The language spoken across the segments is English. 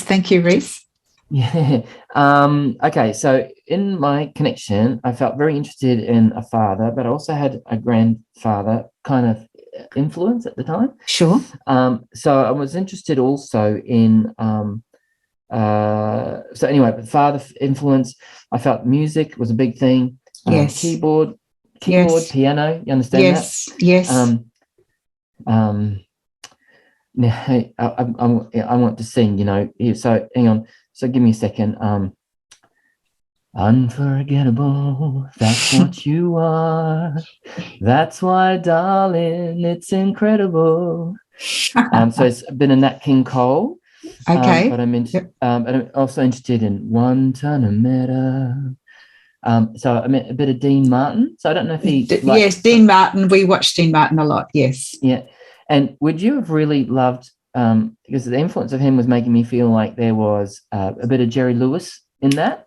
Thank you, Rhys. Yeah. Okay, so in my connection, I felt very interested in a father, but I also had a grandfather kind of influence at the time. Sure. So I was interested also in so anyway, father influence. I felt music was a big thing. Yes. Keyboard, yes. piano. You understand yes. that? Yes. Now, I want to sing, you know. So hang on. So give me a second. Unforgettable, that's what you are. That's why, darling, it's incredible. So it's been a Nat King Cole. Okay. But I'm also interested in One Ton of Meta. So I mean a bit of Dean Martin. So I don't know if he yes, Dean Martin. We watched Dean Martin a lot. Yes. Yeah. And would you have really loved because the influence of him was making me feel like there was a bit of Jerry Lewis in that?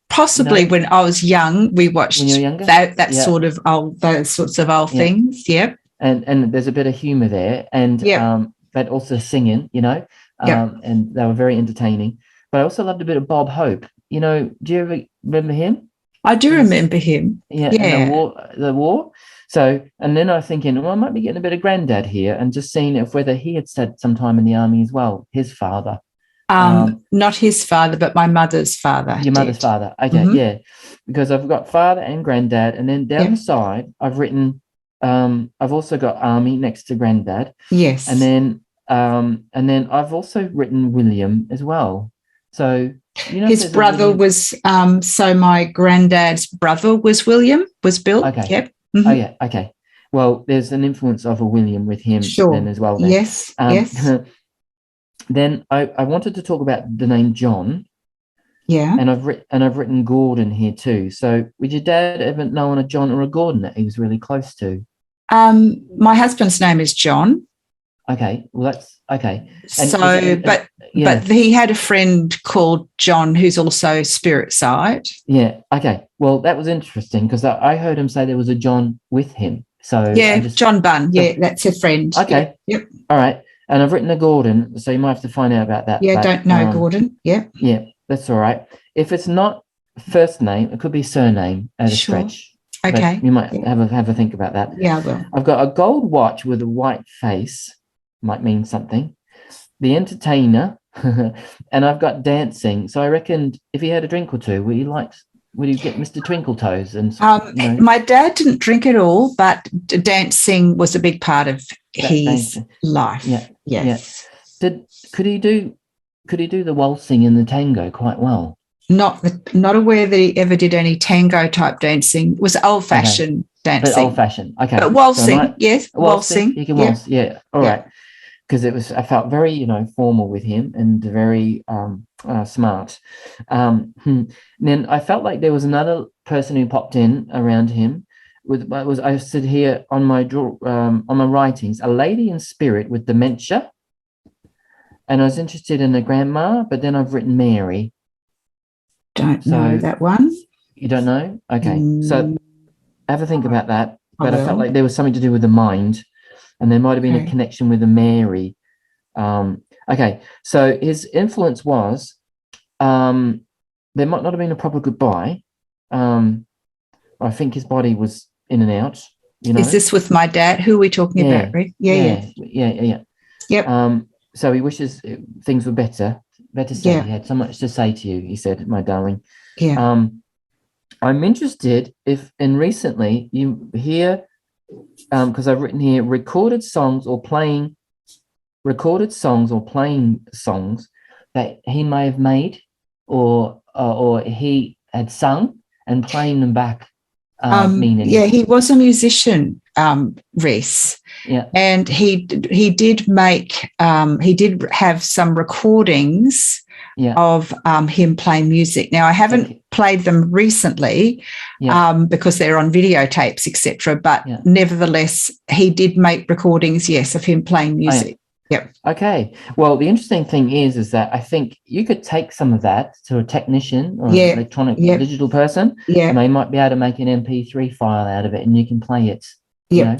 Possibly when I was young, we watched when you were younger? that sort of those sorts of old things. Yep. And there's a bit of humor there, and but also singing, you know. And they were very entertaining. But I also loved a bit of Bob Hope. You know, do you ever remember him? I do remember him. Yeah. The war. So, and then I was thinking, well, I might be getting a bit of Grandad here, and just seeing if whether he had spent some time in the army as well, his father. Not his father, but my mother's father. Your mother's father. Okay, yeah. Because I've got father and Grandad, and then down the side, I've written, I've also got army next to Grandad. Yes. And then I've also written William as well. So, you know, his brother was, so my granddad's brother was William, was Bill. Okay. Yep. Mm-hmm. Oh, yeah. Okay. Well, there's an influence of a William with him then as well. Then. Yes. Yes. Then I wanted to talk about the name John. Yeah. And I've written Gordon here too. So would your dad ever known a John or a Gordon that he was really close to? My husband's name is John. Okay. Well, that's okay. And but he had a friend called John who's also spirit side. Yeah. Okay. Well, that was interesting because I heard him say there was a John with him. So John Bunn. Yeah, that's a friend. Okay. Yep. All right. And I've written a Gordon, so you might have to find out about that. Yeah, don't know Gordon. Yeah. Yeah, that's all right. If it's not first name, it could be surname at a stretch. Okay. But you might have a think about that. Yeah, I will. I've got a gold watch with a white face, might mean something. The entertainer, and I've got dancing. So I reckoned if he had a drink or two, would he get Mr. Twinkletoes? And my dad didn't drink at all, but dancing was a big part of his life. Yeah. Yes. Yeah. Could he do the waltzing and the tango quite well? Not aware that he ever did any tango type dancing. It was old fashioned dancing. But old fashioned. Okay. But waltzing, yes. Waltzing. He can waltz. Yeah. All right. Because I felt very, formal with him and very smart. Then I felt like there was another person who popped in around him. I stood here on my writings, a lady in spirit with dementia, and I was interested in a grandma, but then I've written Mary. Don't know that one. You don't know? Okay, so have a think about that. But I felt like there was something to do with the mind. And there might have been a connection with a Mary. Okay, so his influence was there might not have been a proper goodbye. I think his body was in and out. Is this with my dad? Who are we talking about? Right? Yeah. Yep. So he wishes things were better. Better said. Yeah. He had so much to say to you. He said, "My darling." Yeah. I'm interested if, and recently you hear. Because I've written here recorded songs or playing recorded songs or playing songs that he may have made or he had sung and playing them back mean anything? Yeah, he was a musician, Rhys. Yeah. And he did have some recordings of him playing music. Now, I haven't played them recently because they're on videotapes, etc. But nevertheless, he did make recordings, yes, of him playing music. Yep. Okay. Well, the interesting thing is that I think you could take some of that to a technician or an electronic digital person, and they might be able to make an MP3 file out of it, and you can play it. You know?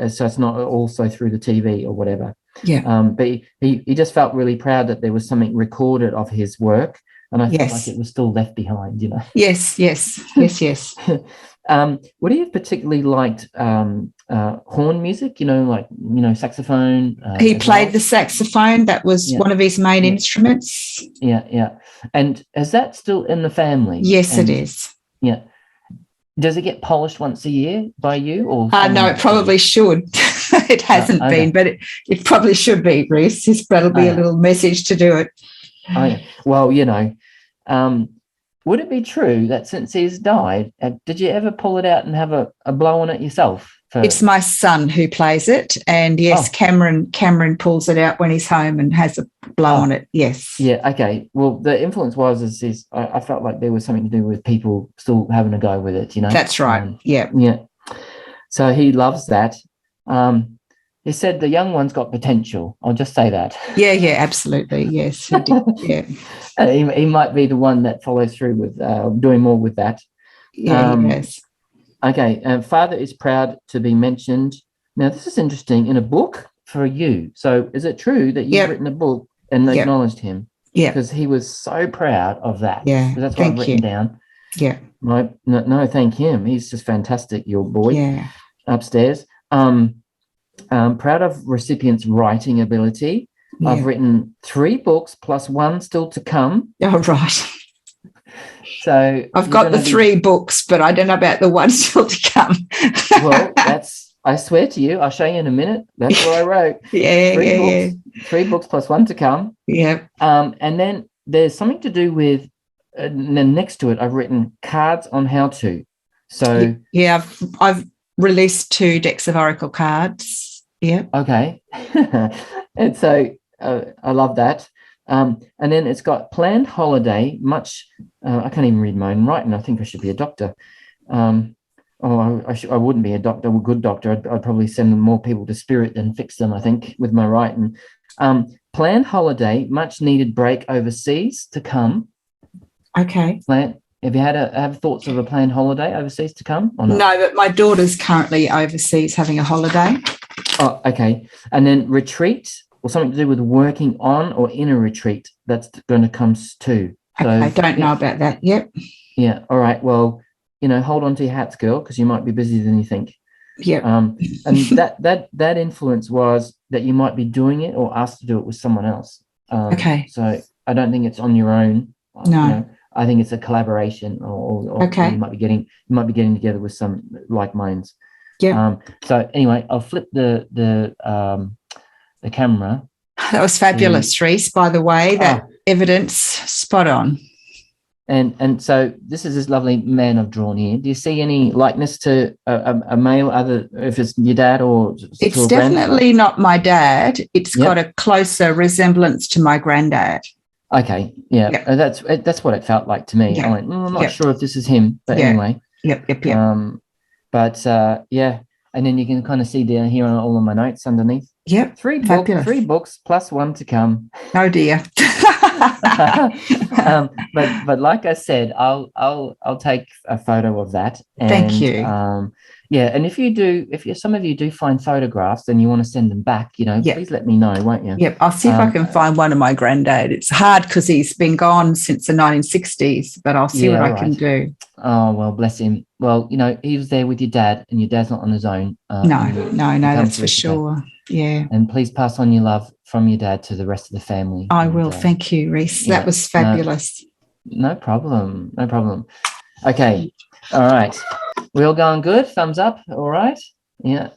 So it's not also through the TV or whatever. But he just felt really proud that there was something recorded of his work, and I felt like it was still left behind. You know. Yes. Would he have particularly liked horn music? You know, saxophone. He played the saxophone. That was one of his main instruments. Yeah. And is that still in the family? Yes, it is. Yeah. Does it get polished once a year by you? Or no, it probably should. It hasn't been, but it probably should be, Rhys. That'll be a little message to do it. Well, you know, would it be true that since he's died, did you ever pull it out and have a blow on it yourself? It's my son who plays it, and yes, Cameron pulls it out when he's home and has a blow on it. Yes. Yeah. Okay. Well, the influence was I felt like there was something to do with people still having a go with it. You know. That's right. Yeah. So he loves that. He said the young one's got potential. I'll just say that. Yeah, absolutely. Yes, he did. Yeah. He might be the one that follows through with doing more with that. Yes. Okay. Father is proud to be mentioned. Now, this is interesting, in a book for you. So is it true that you've written a book and acknowledged him? Yeah. Because he was so proud of that. Yeah. That's what I've written down. Yeah. No, thank him. He's just fantastic, your boy. Yeah. Upstairs. Proud of recipients' writing ability. Yeah. I've written 3 books plus 1 still to come. Oh, right. So I've got the 3 books, but I don't know about the 1 still to come. Well, I swear to you, I'll show you in a minute. That's what I wrote. 3 books plus 1 to come. Yeah. And then there's something to do with, and then next to it, I've written cards on how to. So yeah, I've released 2 decks of oracle cards. Yeah. Okay. And so I love that. And then it's got planned holiday, much, I can't even read my own writing. I think I should be a doctor. I wouldn't be a doctor, a good doctor. I'd probably send more people to spirit than fix them, I think, with my writing. Planned holiday, much needed break overseas to come. Okay. Have you have thoughts of a planned holiday overseas to come or not? No, but my daughter's currently overseas having a holiday. Oh, okay. And then retreat, or something to do with working on or in a retreat, that's going to come too. So, I don't know about that. Yep. Yeah. All right. Well, hold on to your hats, girl, because you might be busier than you think. Yeah. And that influence was that you might be doing it or asked to do it with someone else. Okay. So I don't think it's on your own. No. I think it's a collaboration, or okay. you might be getting together with some like minds. Yeah. So anyway, I'll flip the camera. That was fabulous, Rhys, by the way. That evidence, spot on. And so this is this lovely man I've drawn here. Do you see any likeness to a male, other if it's your dad or? It's definitely not my dad. It's got a closer resemblance to my granddad. Okay, yeah. That's what it felt like to me. I went, I'm not sure if this is him, but anyway. Yep. But and then you can kind of see down here on all of my notes underneath. Yep. 3 books plus 1 to come. Oh dear. But like I said, I'll take a photo of that. And, thank you. And if some of you do find photographs and you want to send them back, please let me know, won't you? Yep. I'll see if I can find one of my granddad. It's hard because he's been gone since the 1960s, but I'll see what I can do. Oh, well, bless him. Well, he was there with your dad, and your dad's not on his own. No, that's for sure. Yeah. And please pass on your love from your dad to the rest of the family. I will. Thank you, Rhys. That was fabulous. No problem. Okay. All right. We all going good? Thumbs up. All right. Yeah.